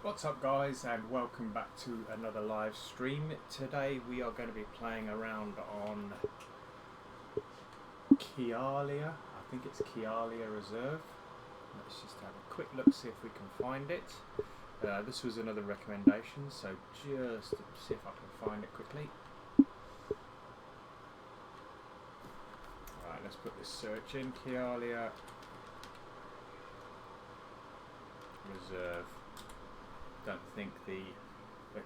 What's up guys, and welcome back to another live stream. Today we are going to be playing around on Kealia. I think it's Kealia Reserve. Let's just have a quick look, see if we can find it. This was another recommendation, so just see if I can find it quickly. Alright, let's put this search in. Kealia Reserve. Don't think the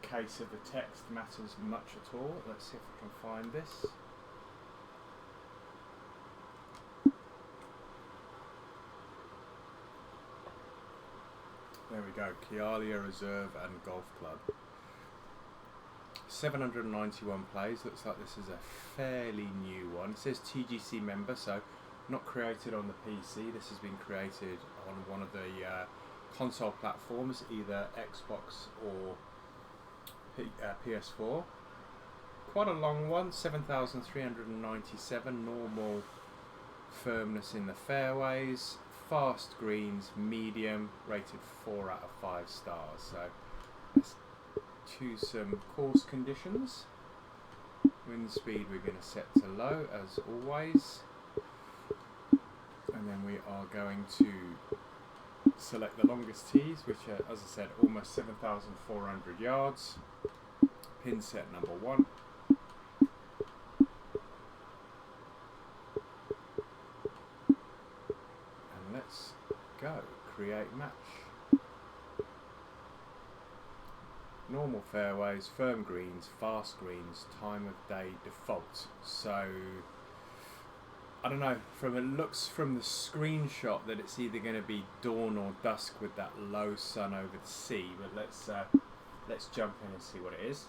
case of the text matters much at all. Let's see if we can find this. There we go, Kealia Reserve and Golf Club. 791 plays, looks like this is a fairly new one. It says TGC member, so not created on the PC. This has been created on one of the console platforms, either Xbox or PS4. Quite a long one, 7,397, normal firmness in the fairways, fast greens, medium, rated 4 out of 5 stars. So let's choose some course conditions. Wind speed we're going to set to low as always, and then we are going to select the longest tees, which are, as I said, almost 7,400 yards. Pin set number 1. And let's go. Create match. Normal fairways, firm greens, fast greens, time of day default. So I don't know, from it looks from the screenshot that it's either going to be dawn or dusk with that low sun over the sea, but let's jump in and see what it is.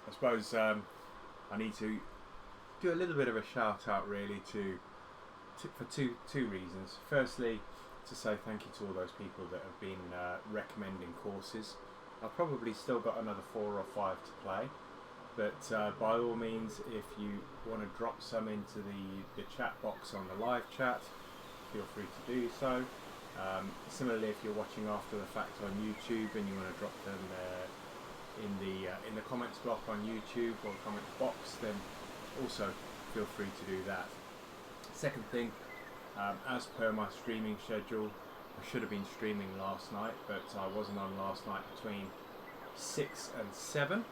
I suppose I need to do a little bit of a shout out really for two reasons. Firstly, to say thank you to all those people that have been recommending courses. I've probably still got another 4 or 5 to play, but by all means, if you want to drop some into the chat box on the live chat, feel free to do so. Similarly, if you're watching after the fact on YouTube and you want to drop them in the comments block on YouTube or comments box, then also feel free to do that. Second thing, as per my streaming schedule, I should have been streaming last night, but I wasn't on last night between 6 and 7.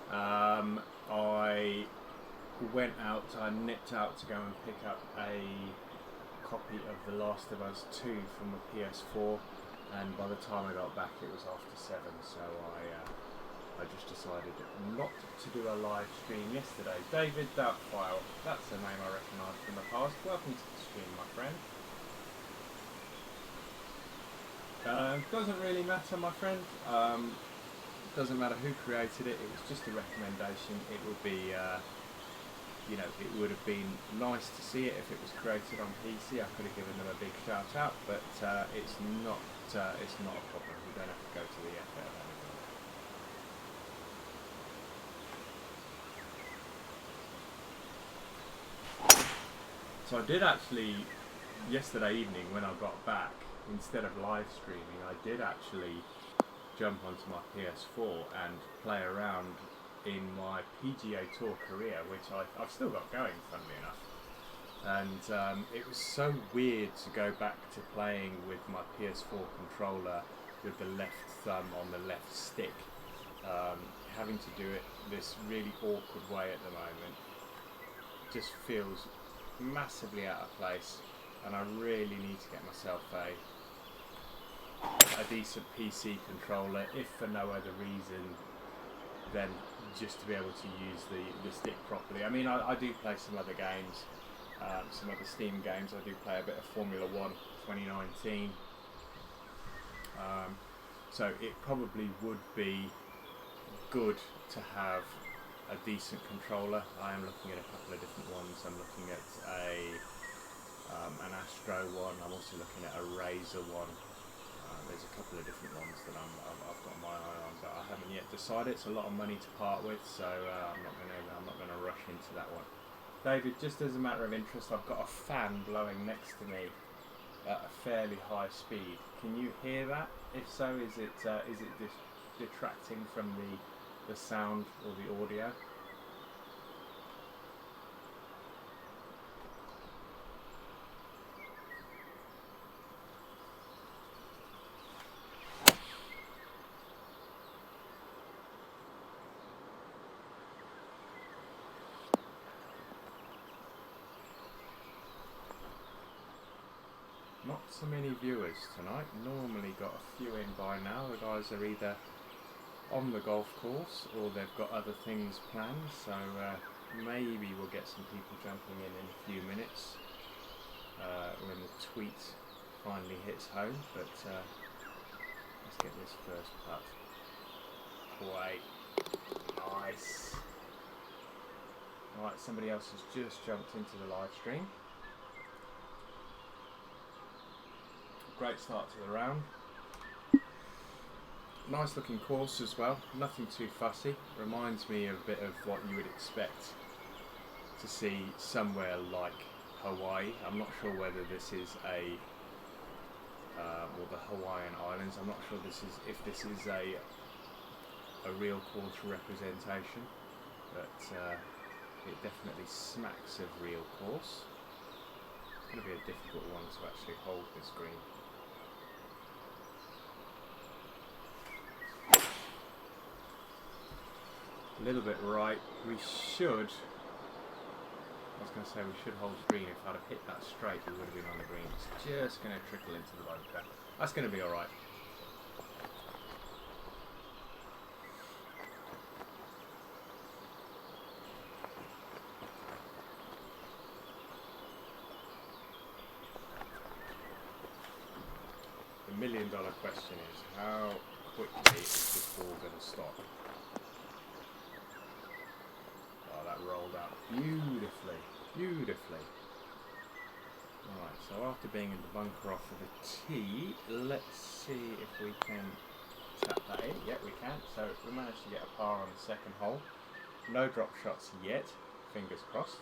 I went out, I nipped out to go and pick up a copy of The Last of Us 2 from the PS4, and by the time I got back it was after 7, so I just decided not to do a live stream yesterday. David Doubtfire, that's a name I recognise from the past. Welcome to the stream, my friend. Doesn't really matter, my friend. Doesn't matter who created it. It was just a recommendation. It would be, it would have been nice to see it if it was created on PC. I could have given them a big shout out, but it's not a problem. We don't have to go to the effort of anything. So I did actually, yesterday evening when I got back, instead of live streaming, I did actually jump onto my PS4 and play around in my PGA Tour career, which I've still got going, funnily enough. And it was so weird to go back to playing with my PS4 controller with the left thumb on the left stick. Having to do it this really awkward way at the moment just feels massively out of place, and I really need to get myself a decent PC controller, if for no other reason than just to be able to use the stick properly. I mean, I do play some other games, some other Steam games. I do play a bit of Formula 1 2019, so it probably would be good to have a decent controller. I am looking at a couple of different ones. I'm looking at an Astro one. I'm also looking at a Razer one. there's a couple of different ones that I've got my eye on, but I haven't yet decided. It's a lot of money to part with, so I'm not gonna rush into that one. David, just as a matter of interest, I've got a fan blowing next to me at a fairly high speed. Can you hear that? If so, is it detracting from the sound or the audio? Not so many viewers tonight. Normally got a few in by now. The guys are either on the golf course or they've got other things planned, so maybe we'll get some people jumping in a few minutes when the tweet finally hits home, but let's get this first putt away. Nice. Alright, somebody else has just jumped into the live stream. Great start to the round. Nice looking course as well, nothing too fussy. Reminds me a bit of what you would expect to see somewhere like Hawaii. I'm not sure whether this is or the Hawaiian Islands. I'm not sure if this is a real course representation, but it definitely smacks of real course. It's going to be a difficult one to actually hold this green. A little bit right. We should. I was going to say we should hold the green. If I'd have hit that straight, we would have been on the green. It's just going to trickle into the bunker. That's going to be all right. The $1 million question is, how quickly is this ball going to stop? That rolled out beautifully, beautifully. Alright, so after being in the bunker off of the tee, let's see if we can tap that in. Yep, we can. So we managed to get a par on the second hole. No drop shots yet, fingers crossed.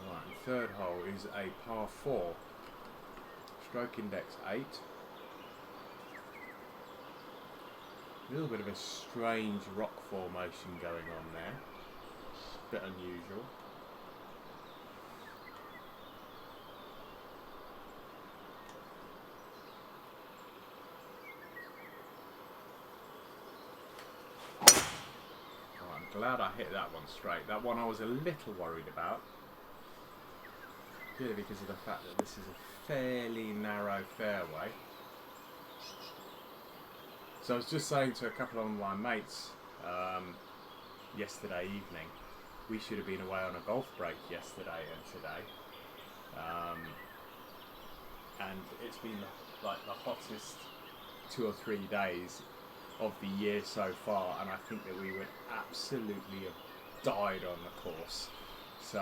Alright, the third hole is a par 4. Stroke index 8. A little bit of a strange rock formation going on there. A bit unusual. Oh, I'm glad I hit that one straight. That one I was a little worried about. Purely because of the fact that this is a fairly narrow fairway. So I was just saying to a couple of my mates yesterday evening, we should have been away on a golf break yesterday and today, and it's been like the hottest 2 or 3 days of the year so far, and I think that we would absolutely have died on the course. So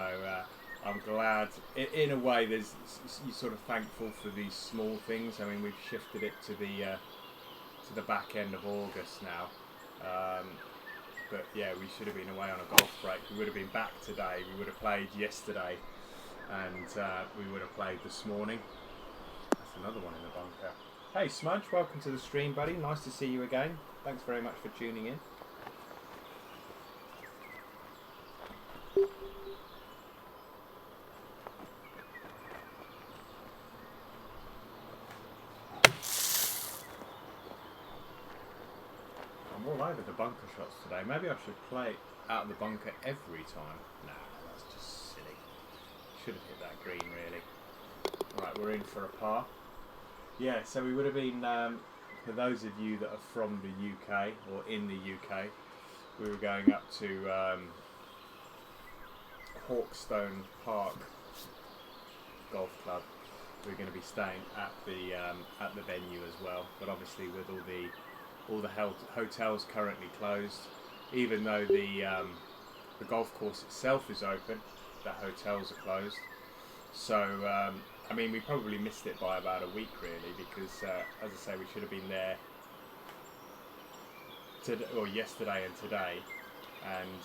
I'm glad, in a way, you're sort of thankful for these small things. I mean, we've shifted it to the back end of August now, but yeah, we should have been away on a golf break. We would have been back today, we would have played yesterday, and we would have played this morning. That's another one in the bunker. Hey Smudge, welcome to the stream, buddy. Nice to see you again. Thanks very much for tuning in. All over the bunker shots today. Maybe I should play out of the bunker every time. Nah, that's just silly. Should have hit that green really. Alright, we're in for a par. Yeah, so we would have been, for those of you that are from the UK or in the UK, we were going up to Hawkstone Park Golf Club. We're going to be staying at the venue as well, but obviously with all the hotels currently closed, even though the golf course itself is open. the hotels are closed. So I mean, we probably missed it by about a week really, because as I say, we should have been there yesterday and today, and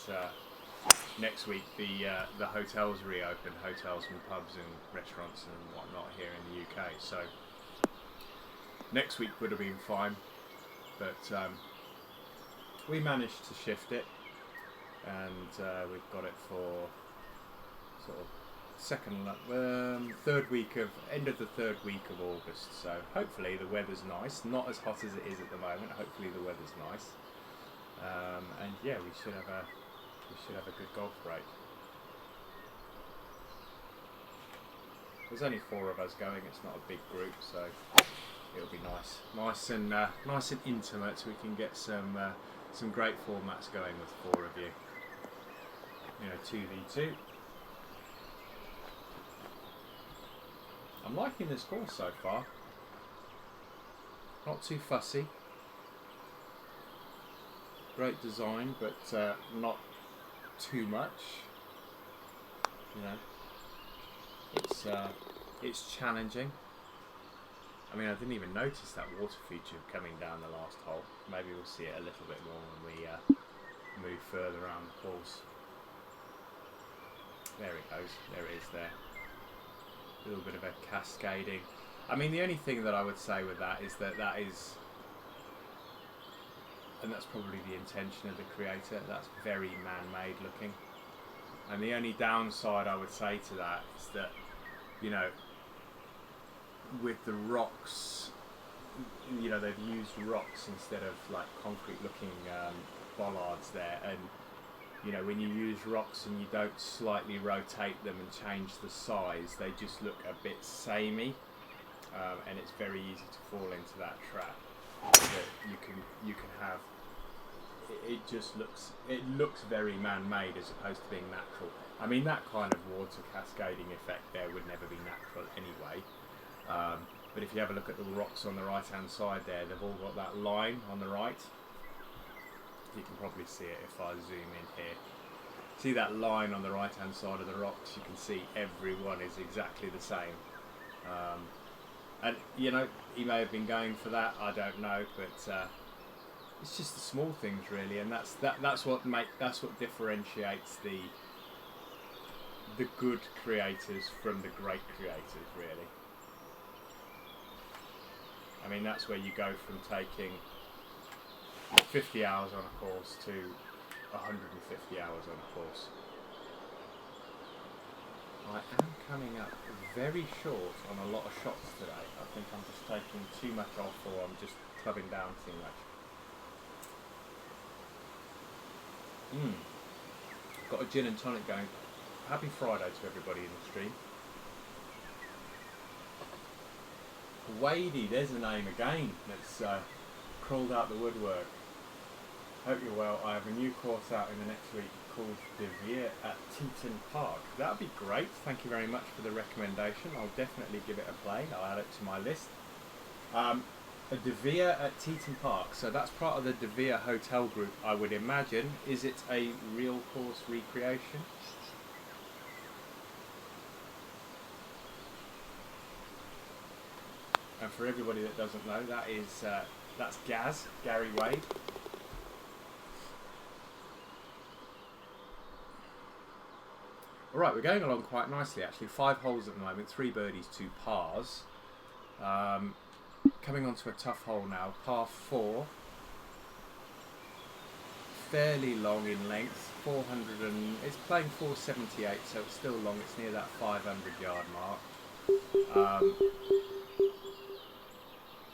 next week the hotels reopen, hotels and pubs and restaurants and whatnot here in the UK. So next week would have been fine, but we managed to shift it, and we've got it for sort of end of the third week of August. So hopefully the weather's nice, not as hot as it is at the moment. Hopefully the weather's nice, and yeah, we should have a good golf break. There's only 4 of us going. It's not a big group, so it'll be nice and intimate. So we can get some great formats going with 4 of you. You know, 2v2. I'm liking this course so far. Not too fussy. Great design, but not too much. You know, it's challenging. I mean, I didn't even notice that water feature coming down the last hole. Maybe we'll see it a little bit more when we move further around the course. There it goes. There it is there. A little bit of a cascading. I mean, the only thing that I would say with that is that is, and that's probably the intention of the creator, that's very man-made looking. And the only downside I would say to that is that, you know, with the rocks, you know, they've used rocks instead of like concrete looking bollards there, and you know, when you use rocks and you don't slightly rotate them and change the size, they just look a bit samey, and it's very easy to fall into that trap. That you can have. It looks very man-made as opposed to being natural. I mean, that kind of water cascading effect there would never be natural anyway. But if you have a look at the rocks on the right-hand side there, they've all got that line on the right. You can probably see it if I zoom in here. See that line on the right hand side of the rocks? You can see everyone is exactly the same. And you know, he may have been going for that, I don't know, but it's just the small things really, and that's what differentiates the good creators from the great creators really. I mean, that's where you go from taking 50 hours on a course to 150 hours on a course. I am coming up very short on a lot of shots today. I think I'm just taking too much off, or I'm just clubbing down too much. Got a gin and tonic going. Happy Friday to everybody in the stream. Wadey, there's a name again that's crawled out the woodwork. Hope you're well. I have a new course out in the next week called De Vere at Teton Park. That would be great. Thank you very much for the recommendation. I'll definitely give it a play. I'll add it to my list. A De Vere at Teton Park. So that's part of the De Vere hotel group, I would imagine. Is it a real course recreation? And for everybody that doesn't know, that is that's Gary Wade. Alright, we're going along quite nicely actually. 5 holes at the moment, 3 birdies, 2 pars. Coming on to a tough hole now, par 4. Fairly long in length, it's playing 478, so it's still long, it's near that 500 yard mark.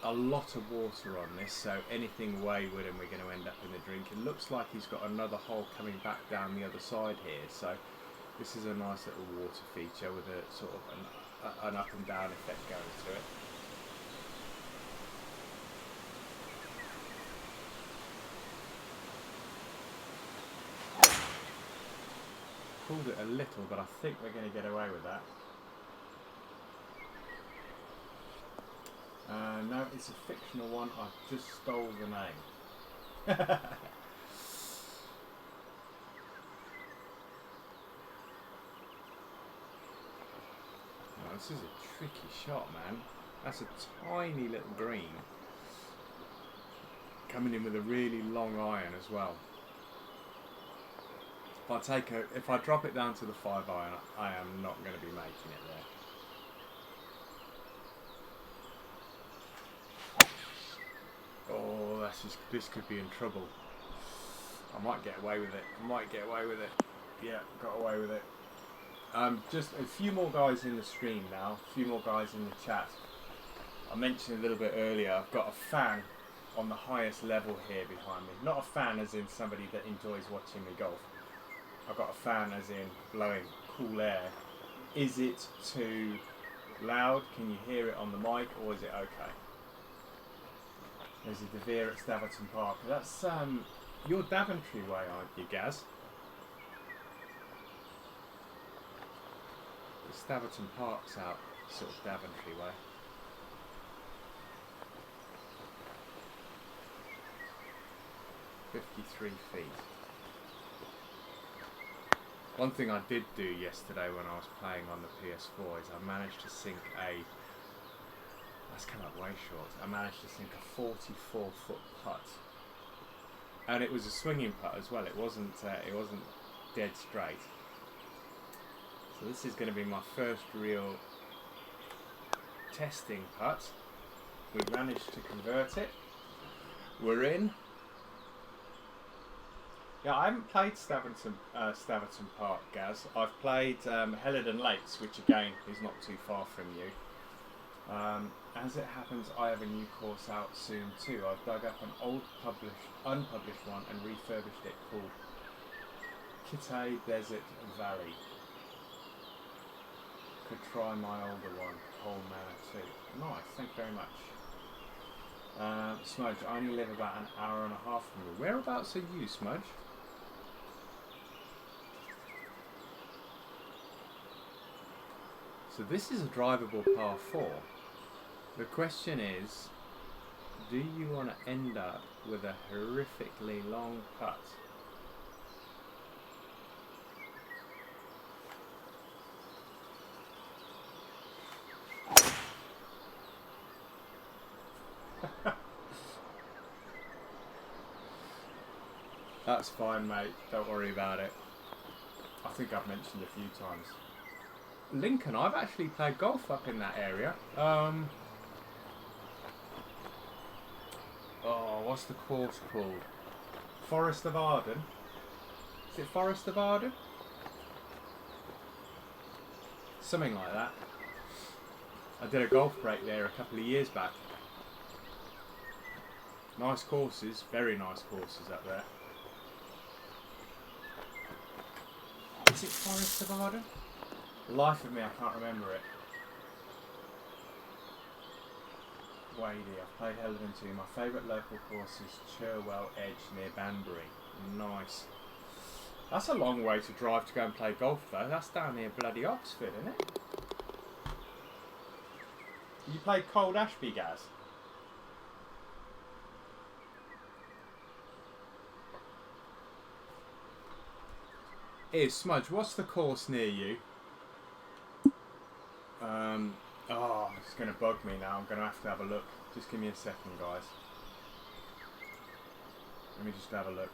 A lot of water on this, so anything wayward and we're going to end up in the drink. It looks like he's got another hole coming back down the other side here, so this is a nice little water feature with a sort of an up and down effect going to it. Pulled it a little, but I think we're going to get away with that. No, it's a fictional one. I've just stole the name. this is a tricky shot, man. That's a tiny little green. Coming in with a really long iron as well. If I drop it down to the 5 iron, I am not going to be making it there. Oh, this could be in trouble. I might get away with it. Yeah, got away with it. Just a few more guys in the stream now. A few more guys in the chat. I mentioned a little bit earlier, I've got a fan on the highest level here behind me. Not a fan as in somebody that enjoys watching me golf. I've got a fan as in blowing cool air. Is it too loud? Can you hear it on the mic, or is it okay? There's a Devere at Staverton Park. That's your Daventry way, aren't you, Gaz? The Staverton Park's out sort of Daventry way. "53 feet. One thing I did do yesterday when I was playing on the PS4 is I managed to sink that's come up way short. I managed to sink a 44-foot putt, and it was a swinging putt as well. It wasn't dead straight. So this is going to be my first real testing putt. We managed to convert it. We're in. Yeah, I haven't played Staverton Park, Gaz. I've played Helidon Lakes, which again is not too far from you. As it happens, I have a new course out soon too. I've dug up an old unpublished one and refurbished it called Kealia Desert Valley. Could try my older one, Whole Manor 2. Nice, thank you very much. Smudge, I only live about an hour and a half from you. Whereabouts are you, Smudge? So this is a drivable par 4. The question is, do you want to end up with a horrifically long putt? That's fine, mate. Don't worry about it. I think I've mentioned a few times. Lincoln, I've actually played golf up in that area. What's the course called? Forest of Arden. Is it Forest of Arden? Something like that. I did a golf break there a couple of years back. Nice courses, very nice courses up there. Is it Forest of Arden? The life of me, I can't remember it. Wadey, I've played Helidon 2. My favourite local course is Cherwell Edge near Banbury. Nice. That's a long way to drive to go and play golf though. That's down near bloody Oxford, isn't it? You played Cold Ashby, Gaz? Smudge, what's the course near you? It's going to bug me now. I'm going to have a look. Just give me a second, guys. Let me just have a look.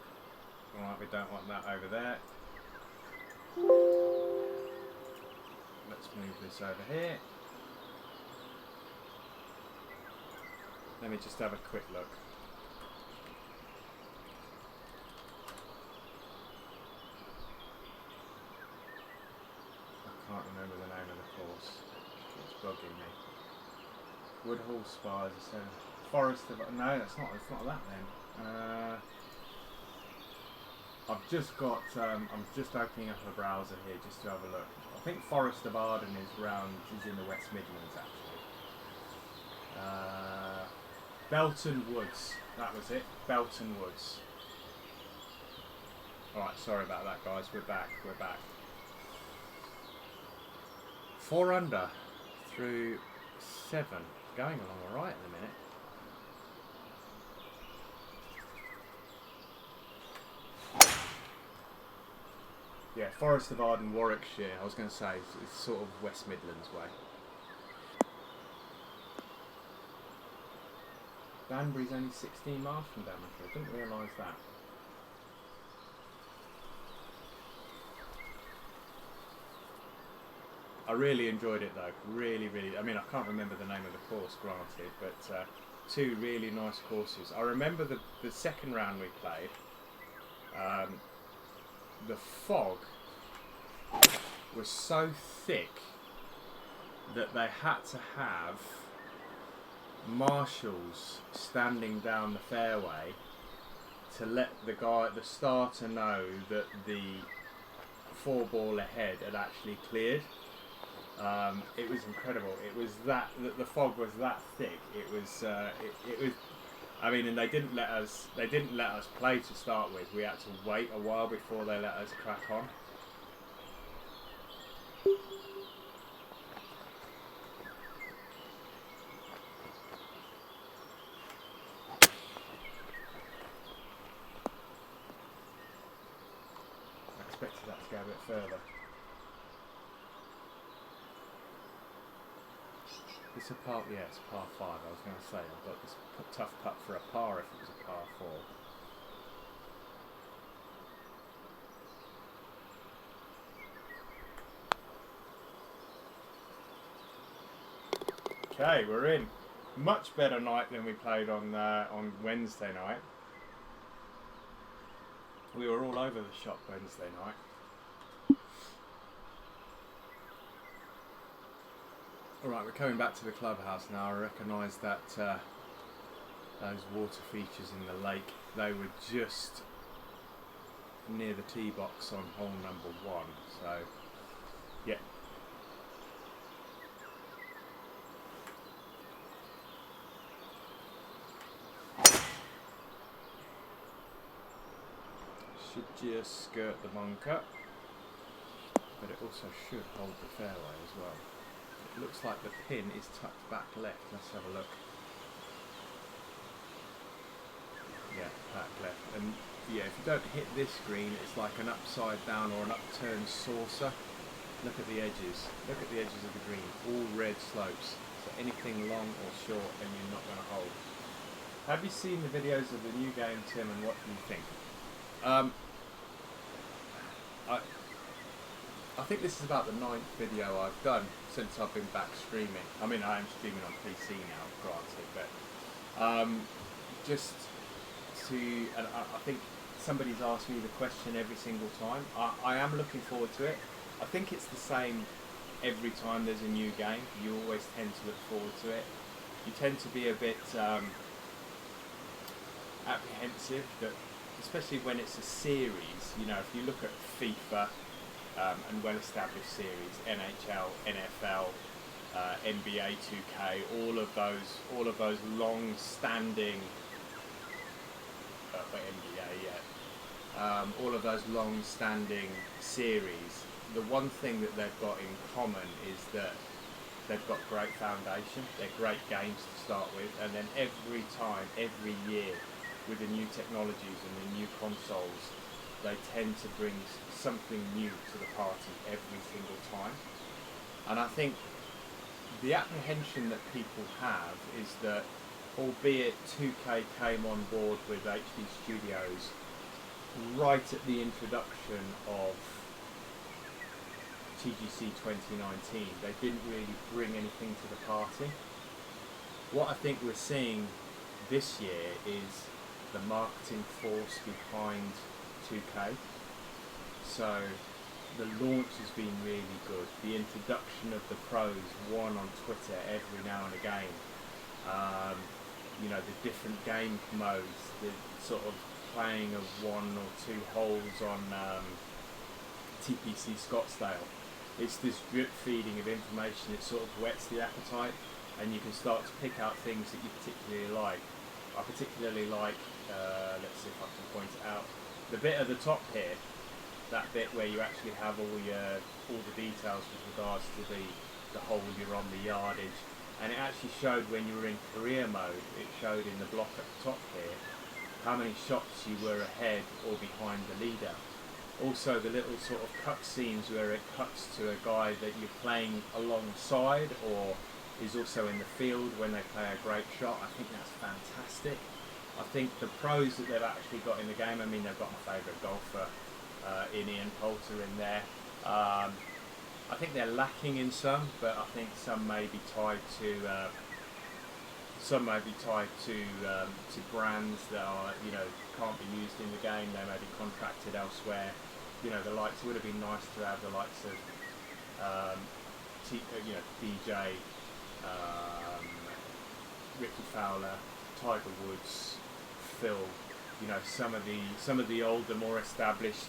Alright, we don't want that over there. Let's move this over here. Let me just have a quick look. I can't remember the name of the course. It's bugging me. Woodhall Spa, Forest of... No, it's not that then. I've just got... I'm just opening up a browser here just to have a look. I think Forest of Arden is in the West Midlands actually. Belton Woods, that was it. Belton Woods. Alright, sorry about that, guys. We're back. 4 under through 7. Going along alright in a minute. Yeah, Forest of Arden, Warwickshire. I was going to say, it's sort of West Midlands way. Danbury's only 16 miles from Daventry. I didn't realise that. I really enjoyed it though. Really, really. I mean, I can't remember the name of the course, granted, but two really nice courses. I remember the second round we played. The fog was so thick that they had to have marshals standing down the fairway to let the starter know that the 4-ball ahead had actually cleared. It was incredible. It was the fog was that thick. It was. I mean, and they didn't let us play to start with. We had to wait a while before they let us crack on. I expected that to go a bit further. It's a par, yeah, it's a par 5. I was going to say, I've got this tough putt for a par if it was a par 4. Okay, we're in. Much better night than we played on Wednesday night. We were all over the shop Wednesday night. Alright, we're coming back to the clubhouse now. I recognise that those water features in the lake, they were just near the tee box on hole number 1. So, yeah. Should just skirt the bunker, but it also should hold the fairway as well. It looks like the pin is tucked back left. Let's have a look. Yeah, back left. And yeah, if you don't hit this green, it's like an upside down or an upturned saucer. Look at the edges. Look at the edges of the green. All red slopes. So anything long or short, and you're not going to hold. Have you seen the videos of the new game, Tim, and what do you think? I think this is about the 9th video I've done since I've been back streaming. I mean, I am streaming on PC now, granted, but just to, and I think somebody's asked me the question every single time. I am looking forward to it. I think it's the same every time there's a new game. You always tend to look forward to it. You tend to be a bit apprehensive, that especially when it's a series. You know, if you look at FIFA and well-established series, NHL, NFL, NBA 2K, all of those long-standing all of those long-standing series. The one thing that they've got in common is that they've got great foundation. They're great games to start with, and then every time, every year, with the new technologies and the new consoles, they tend to bring something new to the party every single time. And I think the apprehension that people have is that, albeit 2K came on board with HD Studios right at the introduction of TGC 2019, they didn't really bring anything to the party. What I think we're seeing this year is the marketing force behind 2K. So the launch has been really good. The introduction of the pros, one on Twitter every now and again. You know, the different game modes, the sort of playing of 1 or 2 holes on TPC Scottsdale. It's this drip feeding of information. It sort of whets the appetite, and you can start to pick out things that you particularly like. I particularly like, let's see if I can point it out, the bit at the top here, that bit where you actually have all the details with regards to the hole you're on, the yardage, and it actually showed when you were in career mode. It showed in the block at the top here how many shots you were ahead or behind the leader. Also the little sort of cut scenes where it cuts to a guy that you're playing alongside or is also in the field when they play a great shot. I think that's fantastic. I think the pros that they've actually got in the game, I mean, they've got my favourite golfer in Ian Poulter in there. I think they're lacking in some, but I think some may be tied to to brands that are, you know, can't be used in the game. They may be contracted elsewhere. You know, the likes, it would have been nice to have the likes of you know, DJ, Ricky Fowler, Tiger Woods, Phil. You know, some of the older, more established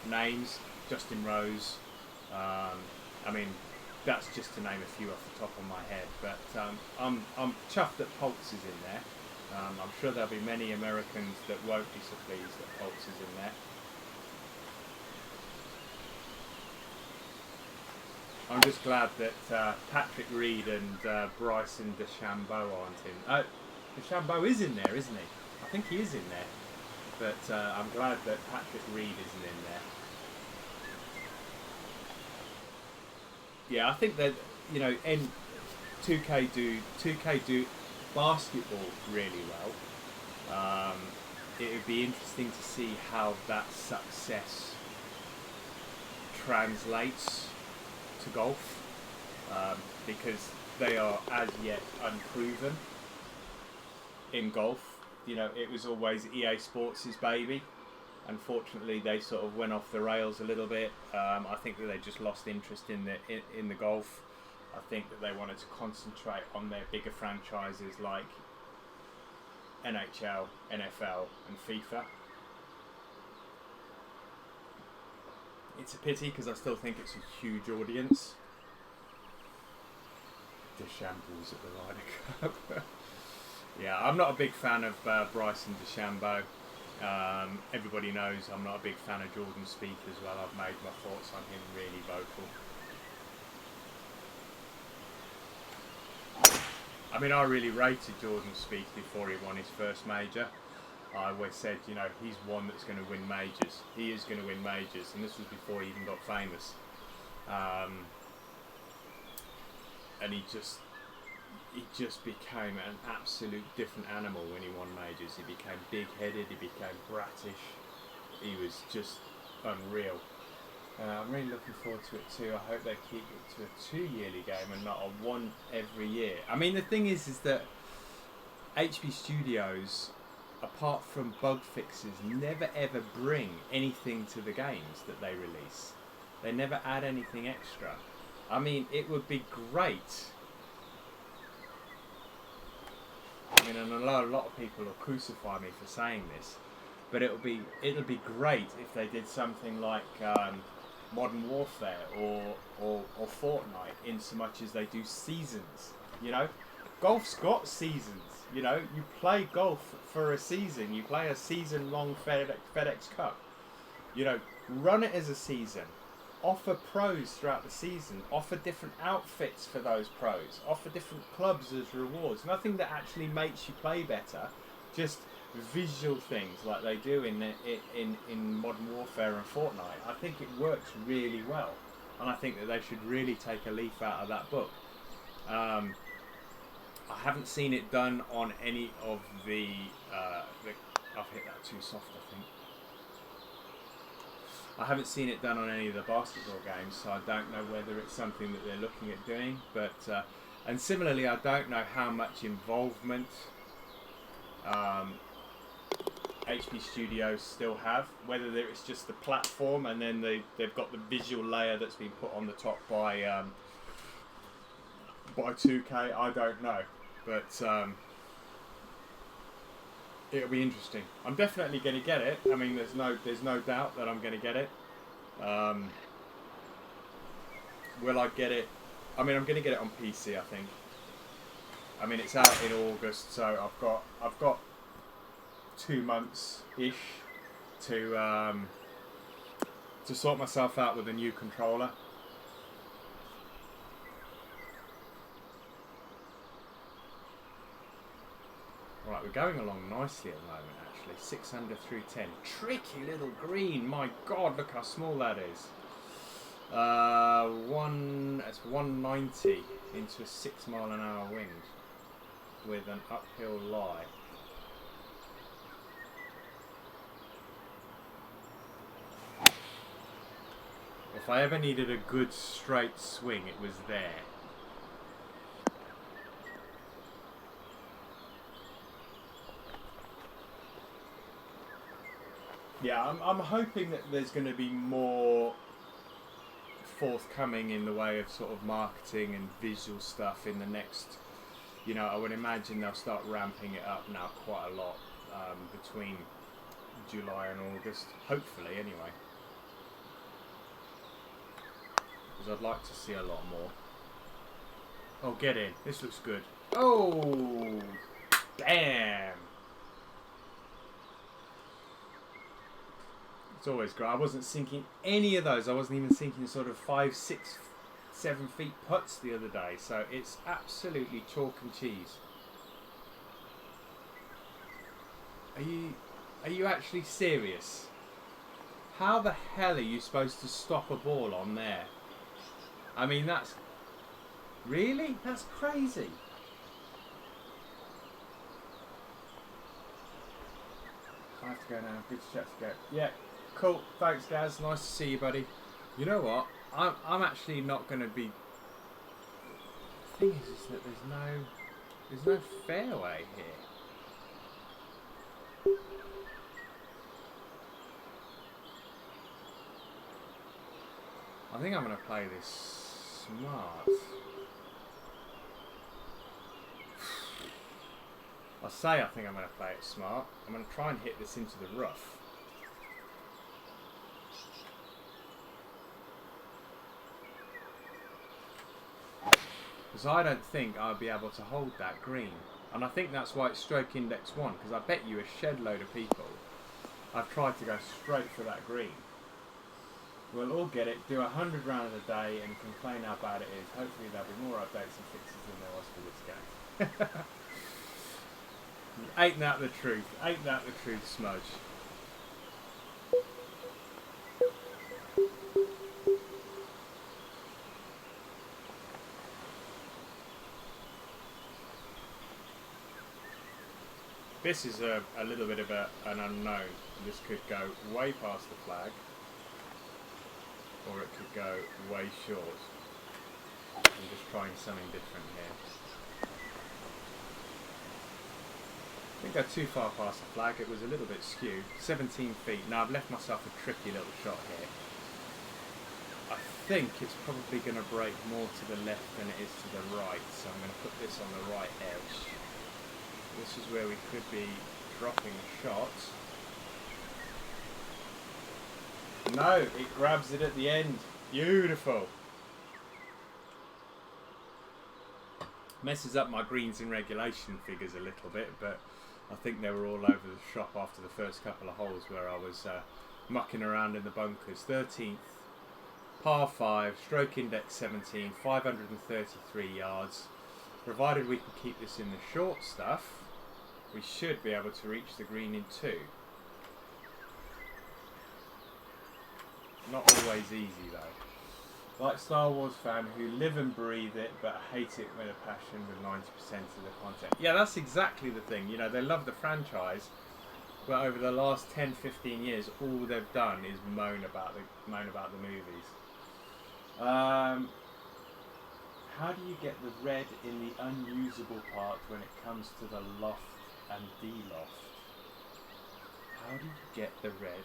names. Justin Rose. I mean, that's just to name a few off the top of my head. But I'm chuffed that Pulse is in there. I'm sure there'll be many Americans that won't be so pleased that Pulse is in there. I'm just glad that Patrick Reed and Bryson DeChambeau aren't in. DeChambeau is in there, isn't he? I think he is in there. But I'm glad that Patrick Reed isn't in there. Yeah, I think that, you know, 2K do basketball really well. It would be interesting to see how that success translates to golf, because they are as yet unproven in golf. You know, it was always EA Sports' baby. Unfortunately, they sort of went off the rails a little bit. I think that they just lost interest in the golf. I think that they wanted to concentrate on their bigger franchises like NHL, NFL, and FIFA. It's a pity because I still think it's a huge audience. The shambles at the Ryder Cup. Yeah, I'm not a big fan of Bryson DeChambeau. Everybody knows I'm not a big fan of Jordan Spieth as well. I've made my thoughts on him really vocal. I mean, I really rated Jordan Spieth before he won his first major. I always said, you know, he's one that's going to win majors. He is going to win majors, and this was before he even got famous. And he just became an absolute different animal when he won majors. He became big-headed, he became bratish. He was just unreal. I'm really looking forward to it too. I hope they keep it to a 2-yearly game and not a one every year. I mean, the thing is that HB Studios, apart from bug fixes, never ever bring anything to the games that they release. They never add anything extra. I mean, it would be great. I mean, and a lot of people will crucify me for saying this, but it'll be great if they did something like Modern Warfare or Fortnite, in so much as they do seasons. You know, golf's got seasons. You know, you play golf for a season. You play a season-long FedEx Cup. You know, run it as a season. Offer pros throughout the season. Offer different outfits for those pros. Offer different clubs as rewards. Nothing that actually makes you play better. Just visual things like they do in Modern Warfare and Fortnite. I think it works really well, and I think that they should really take a leaf out of that book. I haven't seen it done on any of the I've hit that too soft, I think. I haven't seen it done on any of the basketball games, so I don't know whether it's something that they're looking at doing. But and similarly, I don't know how much involvement HP Studios still have. Whether it's just the platform and then they've got the visual layer that's been put on the top by 2K. I don't know, but it'll be interesting. I'm definitely going to get it. I mean, there's no doubt that I'm going to get it. Will I get it? I mean, I'm going to get it on PC, I think. I mean, it's out in August, so I've got 2 months ish to sort myself out with a new controller. Right, we're going along nicely at the moment, actually. 6 under through 10. Tricky little green. My God, look how small that is. It's 190 into a 6 mile an hour wind with an uphill lie. If I ever needed a good straight swing, it was there. Yeah, I'm hoping that there's going to be more forthcoming in the way of sort of marketing and visual stuff in the next, I would imagine they'll start ramping it up now quite a lot between July and August, hopefully anyway, because I'd like to see a lot more. Oh, get in, this looks good. Oh, damn. It's always great. I wasn't sinking any of those. I wasn't even sinking sort of 5, 6, 7 feet putts the other day. So it's absolutely chalk and cheese. Are you actually serious? How the hell are you supposed to stop a ball on there? I mean, that's crazy. I have to go now. Good chat to go. Yeah. Cool, thanks Gaz, nice to see you, buddy. You know what, I'm actually not going to be... The thing is that there's no fairway here. I think I'm going to play this smart. I think I'm going to play it smart. I'm going to try and hit this into the rough. Because I don't think I'll be able to hold that green. And I think that's why it's stroke index 1, because I bet you a shed load of people have tried to go straight for that green. We'll all get it, do 100 rounds a day and complain how bad it is. Hopefully there'll be more updates and fixes than there was for this game. Ain't that the truth? Ain't that the truth, Smudge? This is a little bit of an unknown. This could go way past the flag, or it could go way short. I'm just trying something different here. I think I go too far past the flag. It was a little bit skewed. 17 feet. Now I've left myself a tricky little shot here. I think it's probably going to break more to the left than it is to the right, so I'm going to put this on the right edge. This is where we could be dropping a shot. No, it grabs it at the end. Beautiful. Messes up my greens in regulation figures a little bit, but I think they were all over the shop after the first couple of holes where I was mucking around in the bunkers. 13th, par 5, stroke index 17, 533 yards. Provided we can keep this in the short stuff, we should be able to reach the green in 2. Not always easy though. Like Star Wars fan who live and breathe it but hate it with a passion with 90% of the content. Yeah, that's exactly the thing. You know, they love the franchise, but over the last 10-15 years all they've done is moan about the movies. How do you get the red in the unusable part when it comes to the loft and de-loft? How do you get the red?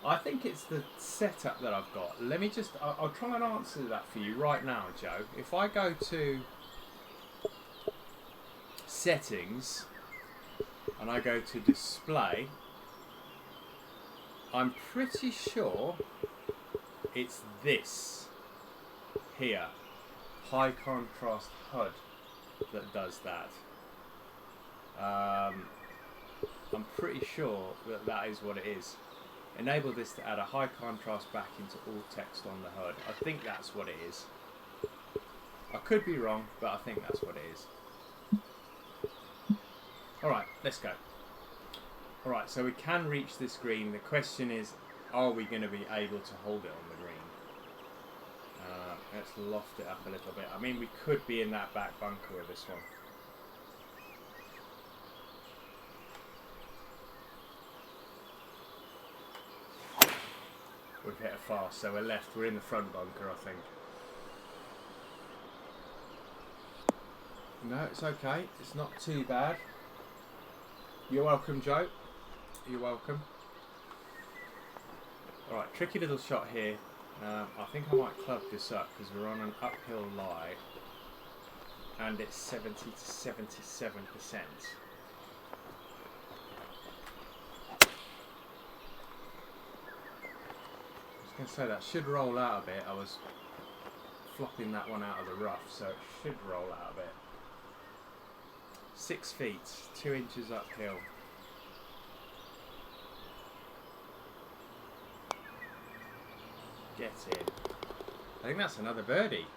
I think it's the setup that I've got. Let me just... I'll try and answer that for you right now, Joe. If I go to settings and I go to display, I'm pretty sure it's this here, high contrast HUD, that does that. I'm pretty sure that that is what it is. Enable this to add a high contrast back into all text on the HUD. I think that's what it is. I could be wrong, but I think that's what it is. Alright, let's go. Alright, so we can reach this green. The question is, are we going to be able to hold it on the green? Let's loft it up a little bit. I mean, we could be in that back bunker with this one. We've hit a fast, so we're left. We're in the front bunker, I think. No, it's okay. It's not too bad. You're welcome, Joe. You're welcome. Alright, tricky little shot here. I think I might club this up because we're on an uphill lie. And it's 70 to 77%. I was going to say that should roll out a bit. I was flopping that one out of the rough, so it should roll out a bit. 6 feet, 2 inches uphill. Get in. I think that's another birdie.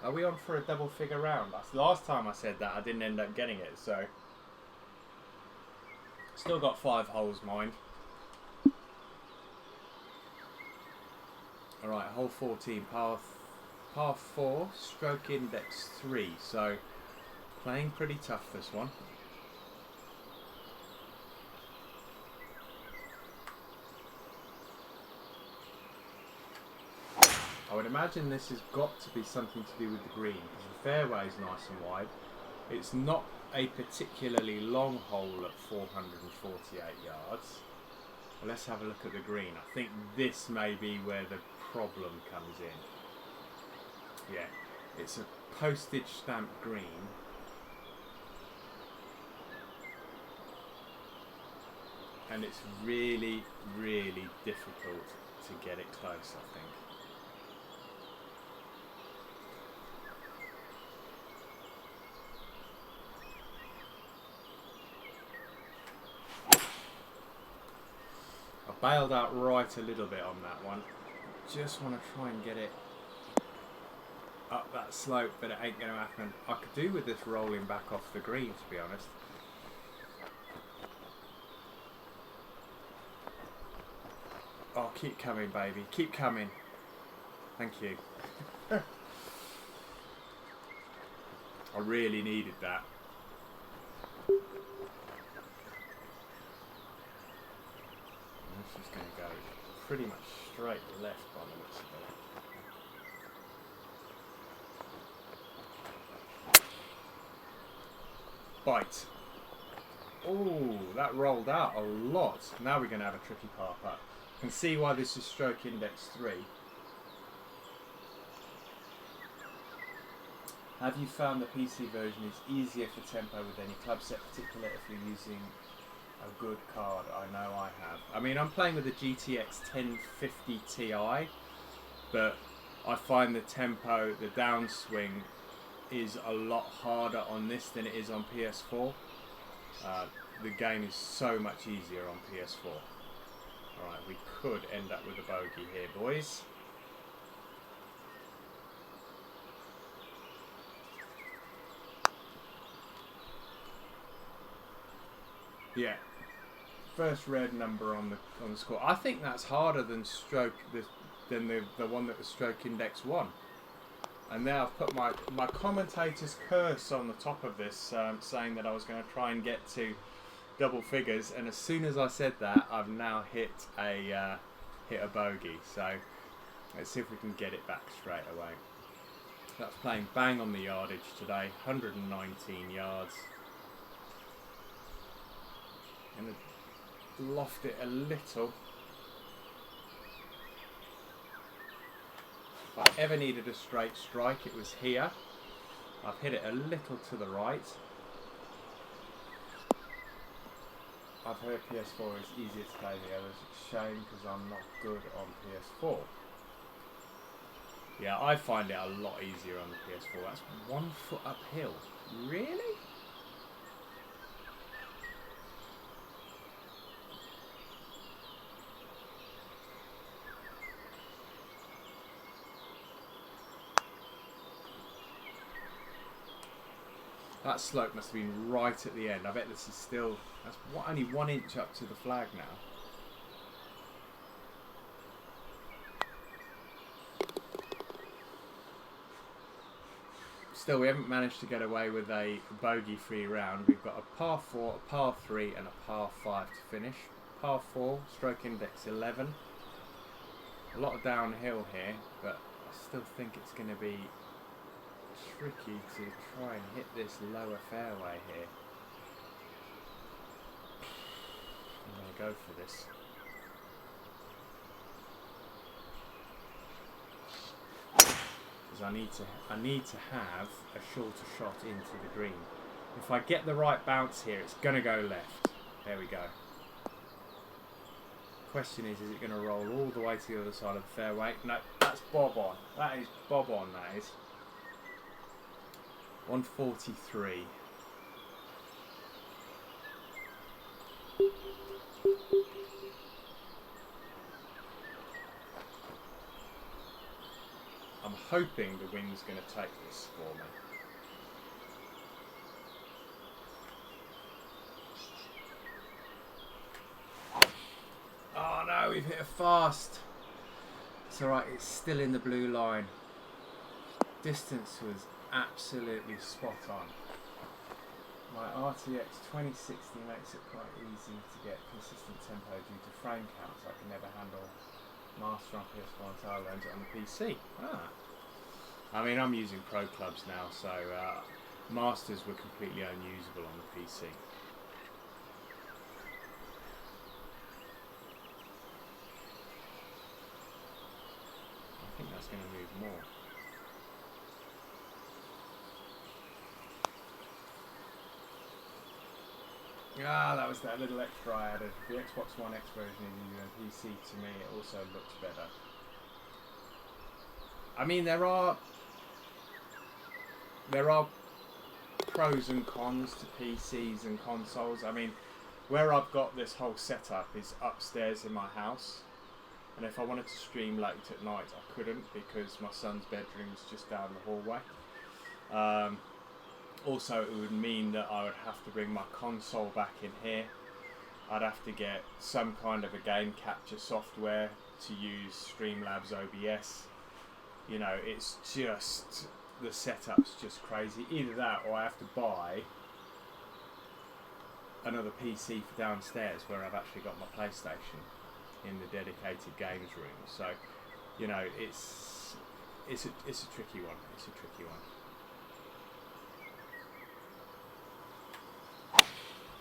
Are we on for a double figure round? That's the last time I said that. I didn't end up getting it, so. Still got 5 holes, mind. Alright, hole 14, par 4, stroke index 3. So, playing pretty tough this one. I would imagine this has got to be something to do with the green, because the fairway is nice and wide. It's not a particularly long hole at 448 yards. Well, let's have a look at the green. I think this may be where the problem comes in. Yeah, it's a postage stamp green. And it's really, really difficult to get it close, I think. I bailed out right a little bit on that one. Just want to try and get it up that slope, but it ain't going to happen. I could do with this rolling back off the green, to be honest. Oh, keep coming, baby. Keep coming. Thank you. I really needed that. This is going to go pretty much straight left by the looks of it. Bite. Oh, that rolled out a lot. Now we're going to have a tricky par putt. You can see why this is stroke index 3. Have you found the PC version is easier for tempo with any club set, particularly if you're using a good card? I know I have. I mean, I'm playing with the GTX 1050 Ti, but I find the tempo, the downswing, is a lot harder on this than it is on PS4. The game is so much easier on PS4. Alright, we could end up with a bogey here, boys. Yeah, first red number on the score. I think that's harder than the one that was stroke index 1. And now I've put my commentator's curse on the top of this, saying that I was going to try and get to double figures. And as soon as I said that, I've now hit a bogey. So let's see if we can get it back straight away. That's playing bang on the yardage today, 119 yards. Going to loft it a little. If I ever needed a straight strike, it was here. I've hit it a little to the right. I've heard PS4 is easier to play the others. It's a shame because I'm not good on PS4. Yeah, I find it a lot easier on the PS4. That's 1 foot uphill. Really? That slope must have been right at the end. I bet this is still... That's only 1 inch up to the flag now. Still, we haven't managed to get away with a bogey-free round. We've got a par 4, a par 3 and a par 5 to finish. Par 4, stroke index 11. A lot of downhill here, but I still think it's going to be tricky to try and hit this lower fairway here. I'm going to go for this. Because I need to have a shorter shot into the green. If I get the right bounce here, it's going to go left. There we go. Question is it going to roll all the way to the other side of the fairway? No, that's bob on. That is bob on, that is. 143. I'm hoping the wind's going to take this for me. Oh no, we've hit a fast. It's alright, it's still in the blue line. Distance was absolutely spot on. My RTX 2060 makes it quite easy to get consistent tempo due to frame counts. I can never handle Master on PS4 until I learned it on the PC. Ah. I mean, I'm using Pro Clubs now, so Masters were completely unusable on the PC. I think that's going to move more. Ah, that was that little extra I added. The Xbox One X version in PC, to me, it also looks better. I mean, there are pros and cons to PCs and consoles. I mean, where I've got this whole setup is upstairs in my house. And if I wanted to stream late at night, I couldn't because my son's bedroom's just down the hallway. Also, it would mean that I would have to bring my console back in here. I'd have to get some kind of a game capture software to use Streamlabs OBS. You know, it's just, the setup's just crazy. Either that or I have to buy another PC for downstairs where I've actually got my PlayStation in the dedicated games room. So, you know, it's a tricky one. It's a tricky one.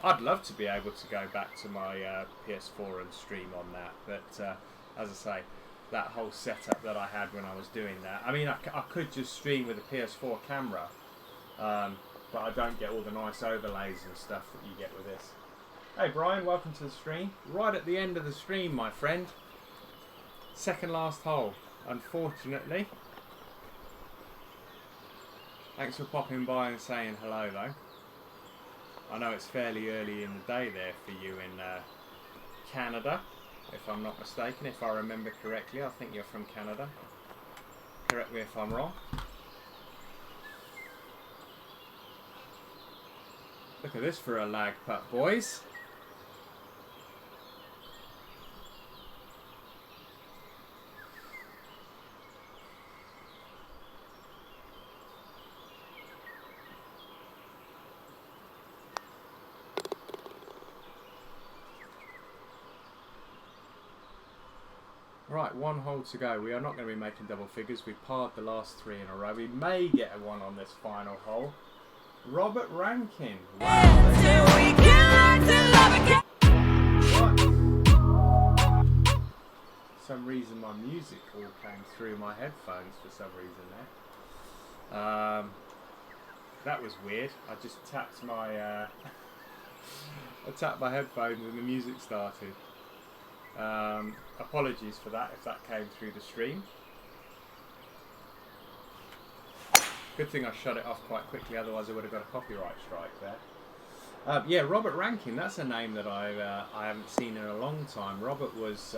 I'd love to be able to go back to my PS4 and stream on that, but as I say, that whole setup that I had when I was doing that, I mean, I could just stream with a PS4 camera, but I don't get all the nice overlays and stuff that you get with this. Hey Brian, welcome to the stream. Right at the end of the stream, my friend. Second last hole, unfortunately. Thanks for popping by and saying hello though. I know it's fairly early in the day there for you in Canada, if I'm not mistaken. If I remember correctly, I think you're from Canada. Correct me if I'm wrong. Look at this for a lag putt, boys. Right, one hole to go. We are not going to be making double figures. We've parred the last 3 in a row. We may get a 1 on this final hole. Robert Rankin. Wow. For some reason my music all came through my headphones for some reason there. That was weird. I just tapped my I tapped my headphones and the music started. Apologies for that if that came through the stream. Good thing I shut it off quite quickly, otherwise I would have got a copyright strike there. Yeah, Robert Rankin, that's a name that I haven't seen in a long time. Robert was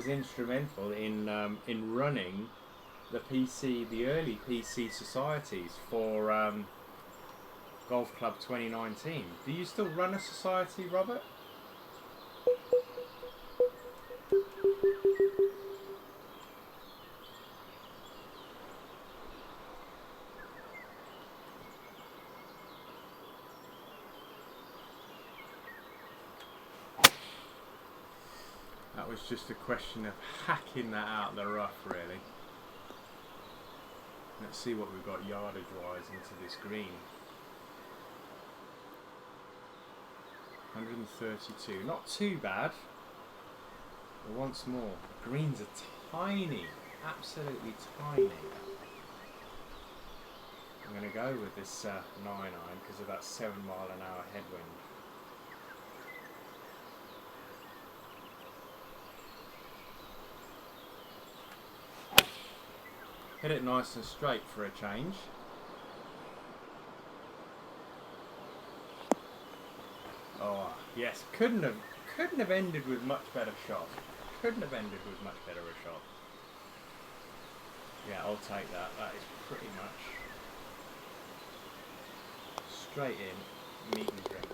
instrumental in running the early PC societies for Golf Club 2019. Do you still run a society, Robert? That was just a question of hacking that out of the rough, really. Let's see what we've got yardage wise into this green. 132, not too bad. But once more, greens are tiny, absolutely tiny. I'm going to go with this 9-iron because of that 7-mile-an-hour headwind. Hit it nice and straight for a change. Oh yes, couldn't have ended with much better shot. Couldn't have ended with much better a shot. Yeah, I'll take that. That is pretty much straight in, meet and drink.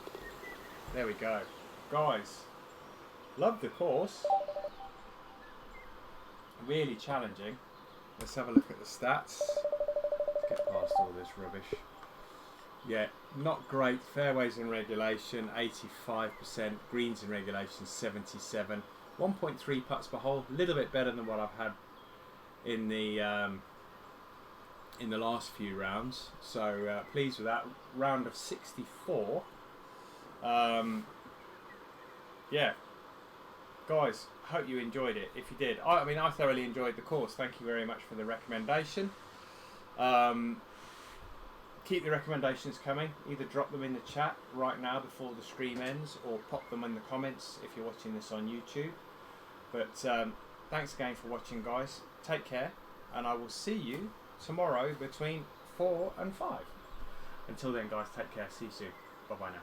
There we go, guys. Love the course. Really challenging. Let's have a look at the stats. Let's get past all this rubbish. Yeah, not great. Fairways in regulation, 85%. Greens in regulation, 77. 1.3 putts per hole. A little bit better than what I've had in the last few rounds. So pleased with that. Round of 64. Yeah. Guys, hope you enjoyed it. If you did, I mean, I thoroughly enjoyed the course. Thank you very much for the recommendation. Keep the recommendations coming. Either drop them in the chat right now before the stream ends, or pop them in the comments if you're watching this on YouTube. But thanks again for watching, guys. Take care, and I will see you tomorrow between 4 and 5. Until then, guys, take care. See you soon. Bye bye now.